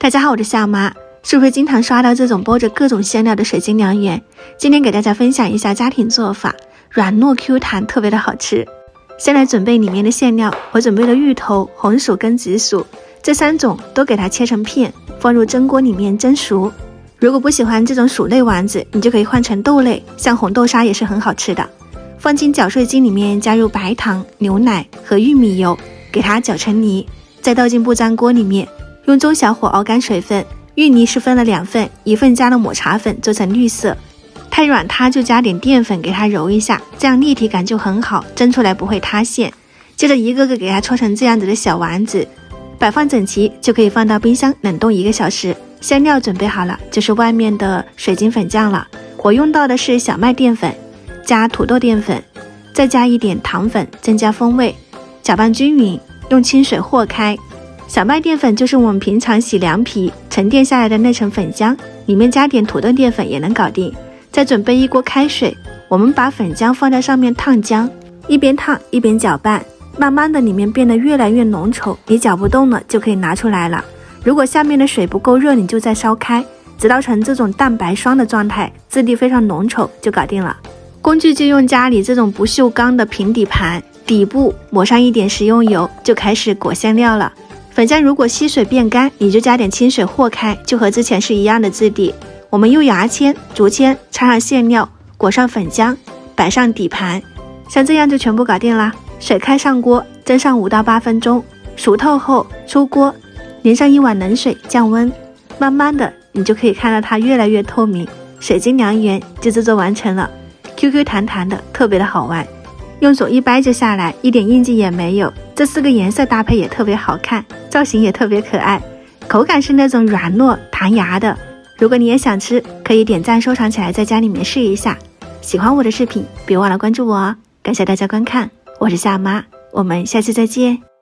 大家好，我是夏妈。是不是经常刷到这种包着各种馅料的水晶凉圆？今天给大家分享一下家庭做法，软糯 Q 弹，特别的好吃。先来准备里面的馅料，我准备了芋头、红薯跟紫薯，这3种都给它切成片，放入蒸锅里面蒸熟。如果不喜欢这种薯类丸子，你就可以换成豆类，像红豆沙也是很好吃的。放进搅碎机里面，加入白糖、牛奶和玉米油，给它搅成泥，再倒进不粘锅里面，用中小火熬干水分。芋泥是分了2份，1份加了抹茶粉做成绿色，太软塌就加点淀粉给它揉一下，这样立体感就很好，蒸出来不会塌陷。接着一个个给它搓成这样子的小丸子，摆放整齐就可以放到冰箱冷冻1个小时。馅料准备好了，就是外面的水晶粉酱了。我用到的是小麦淀粉加土豆淀粉，再加一点糖粉增加风味，搅拌均匀，用清水和开。小麦淀粉就是我们平常洗凉皮沉淀下来的那层粉浆，里面加点土豆淀粉也能搞定。再准备一锅开水，我们把粉浆放在上面烫浆，一边烫一边搅拌，慢慢的里面变得越来越浓稠，你搅不动了就可以拿出来了。如果下面的水不够热，你就再烧开，直到成这种蛋白霜的状态，质地非常浓稠就搞定了。工具就用家里这种不锈钢的平底盘，底部抹上一点食用油，就开始裹馅料了。粉浆如果吸水变干，你就加点清水和开，就和之前是一样的质地。我们用牙签、竹签插上馅料，裹上粉浆，摆上底盘，像这样就全部搞定啦。水开上锅，蒸上5到8分钟，熟透后出锅，淋上1碗冷水降温，慢慢的你就可以看到它越来越透明，水晶凉圆就制作完成了。 QQ 弹弹的，特别的好玩，用手一掰就下来，一点印记也没有。这4个颜色搭配也特别好看，造型也特别可爱，口感是那种软糯弹牙的。如果你也想吃，可以点赞收藏起来，在家里面试一下。喜欢我的视频别忘了关注我哦，感谢大家观看，我是夏妈，我们下期再见。